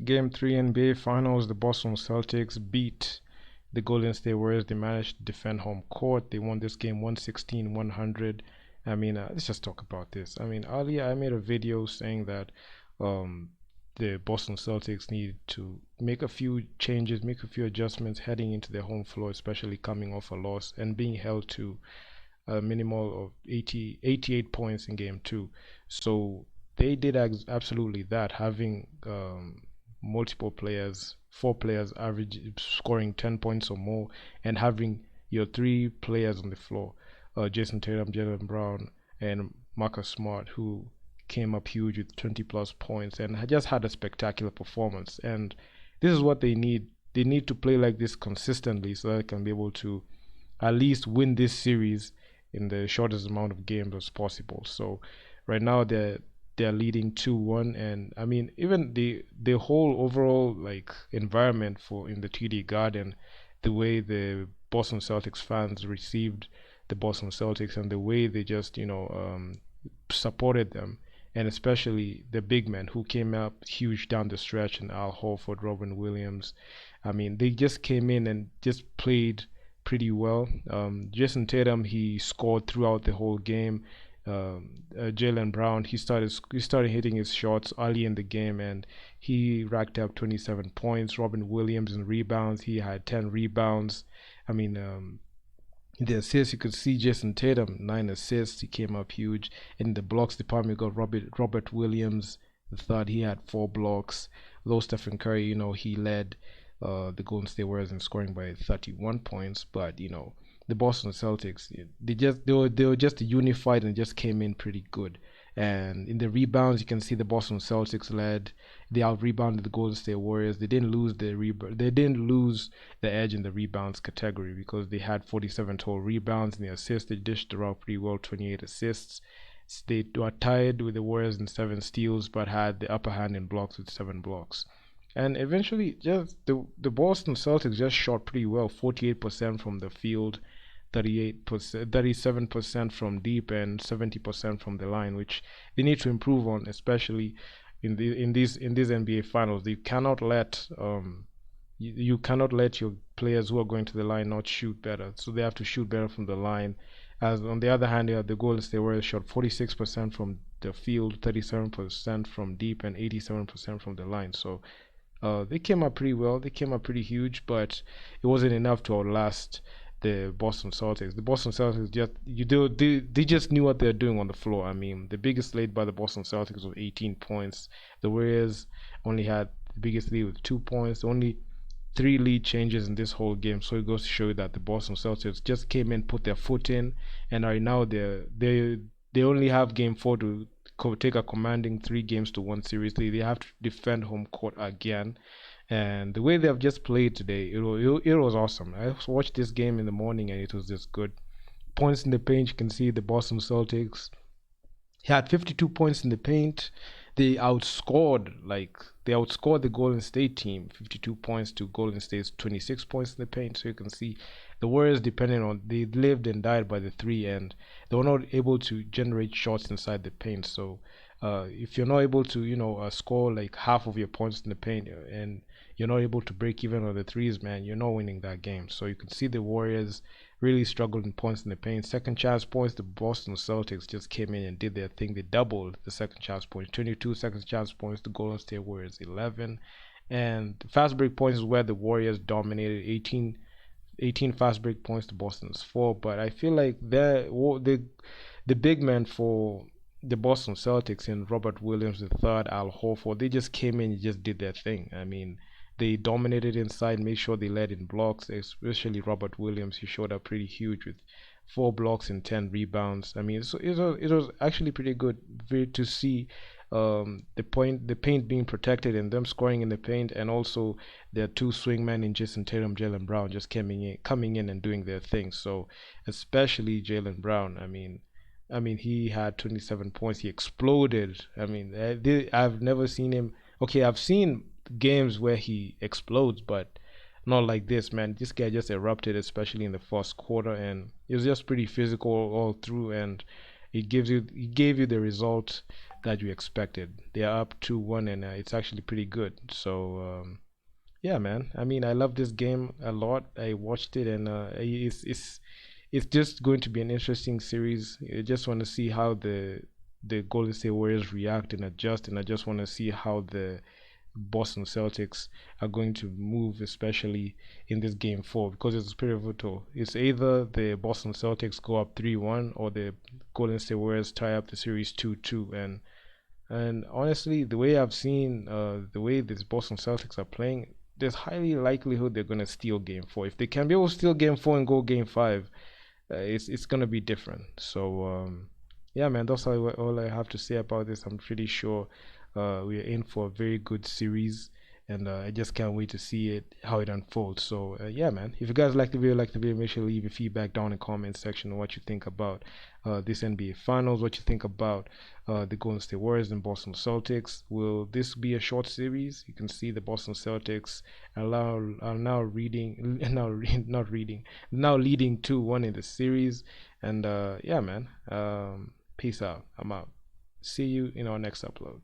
Game 3 NBA Finals, the Boston Celtics beat the Golden State Warriors. They managed to defend home court. They won this game 116-100. Let's just talk about this. Earlier I made a video saying that um, the Boston Celtics need to make a few changes, make a few adjustments heading into their home floor, especially coming off a loss and being held to a minimal of 88 points in game two. So they did absolutely that, having multiple players, four players average scoring 10 points or more, and having your three players on the floor, Jason Tatum, Jalen Brown, and Marcus Smart, who came up huge with 20 plus points and just had a spectacular performance. And this is what they need. They need to play like this consistently so that they can be able to at least win this series in the shortest amount of games as possible. So right now they're leading 2-1, and even the whole overall like environment for in the TD Garden, the way the Boston Celtics fans received the Boston Celtics and the way they just supported them, and especially the big men who came up huge down the stretch, and Al Horford, Robin Williams. They just came in and just played pretty well. Jason Tatum, he scored throughout the whole game. Jalen Brown, he started hitting his shots early in the game, and he racked up 27 points. Robin Williams in rebounds, he had 10 rebounds. I mean, the assists, you could see Jason Tatum 9 assists. He came up huge. In the blocks department, you got Robert Williams the third. He had 4 blocks. Though Stephen Curry, he led the Golden State Warriors in scoring by 31 points, but the Boston Celtics, they were just unified and just came in pretty good. And in the rebounds, you can see the Boston Celtics led. They out rebounded the Golden State Warriors. They didn't lose the edge in the rebounds category because they had 47 total rebounds. And the assists, they dished around pretty well, 28 assists. They were tied with the Warriors in 7 steals, but had the upper hand in blocks with 7 blocks. And eventually, just the Boston Celtics just shot pretty well, 48% from the field, 38%, 37% from deep, and 70% from the line, which they need to improve on, especially in these NBA finals. You cannot let your players who are going to the line not shoot better. So they have to shoot better from the line. As on the other hand, the Golden State Warriors shot 46% from the field, 37% from deep, and 87% from the line. So they came up pretty well. They came up pretty huge, but it wasn't enough to outlast the Boston Celtics. The Boston Celtics they just knew what they're doing on the floor. The biggest lead by the Boston Celtics was 18 points. The Warriors only had the biggest lead with 2 points. Only 3 lead changes in this whole game. So it goes to show you that the Boston Celtics just came in, put their foot in, and right now they only have game 4 to take a commanding 3 games to 1 series. They have to defend home court again, and the way they have just played today, it was awesome. I watched this game in the morning, and it was just good. Points in the paint, you can see the Boston Celtics, he had 52 points in the paint. They outscored the Golden State team 52 points to Golden State's 26 points in the paint. So you can see the Warriors they lived and died by the three, and they were not able to generate shots inside the paint. So if you're not able to score like half of your points in the paint, and you're not able to break even on the threes, man, you're not winning that game. So you can see the Warriors really struggled in points in the paint. Second chance points, the Boston Celtics just came in and did their thing. They doubled the second chance points, 22 second chance points, the Golden State Warriors 11. And the fast break points is where the Warriors dominated, 18 fast break points to Boston's 4. But I feel like the big man for the Boston Celtics and Robert Williams the third, Al Horford, they just came in and just did their thing. They dominated inside, made sure they led in blocks, especially Robert Williams. He showed up pretty huge with 4 blocks and 10 rebounds. It was actually pretty good to see the paint being protected and them scoring in the paint, and also their 2 swingmen in Jason Tatum, Jalen Brown just coming in and doing their thing. So especially Jalen Brown, he had 27 points. He exploded. I've never seen him. Okay, I've seen games where he explodes, but not like this, man. This guy just erupted, especially in the first quarter, and it was just pretty physical all through. And it gave you the result that you expected. They are up 2-1, and it's actually pretty good. So yeah, man. I mean, I love this game a lot. I watched it, and it's just going to be an interesting series. I just want to see how the Golden State Warriors react and adjust, and I just want to see how the Boston Celtics are going to move, especially in this game four, because it's pivotal. It's either the Boston Celtics go up 3-1 or the Golden State Warriors tie up the series 2-2. And honestly, the way I've seen the way these Boston Celtics are playing, there's highly likelihood they're gonna steal game four. If they can be able to steal game four and go game five, it's gonna be different. So yeah, man, that's all I have to say about this. I'm pretty sure we are in for a very good series, and I just can't wait to see it how it unfolds. So yeah, man, if you guys like the video, make sure to leave your feedback down in the comment section on what you think about this NBA Finals, what you think about the Golden State Warriors and Boston Celtics. Will this be a short series? You can see the Boston Celtics are now reading not reading now leading 2-1 in the series. And yeah, man, peace out. I'm out. See you in our next upload.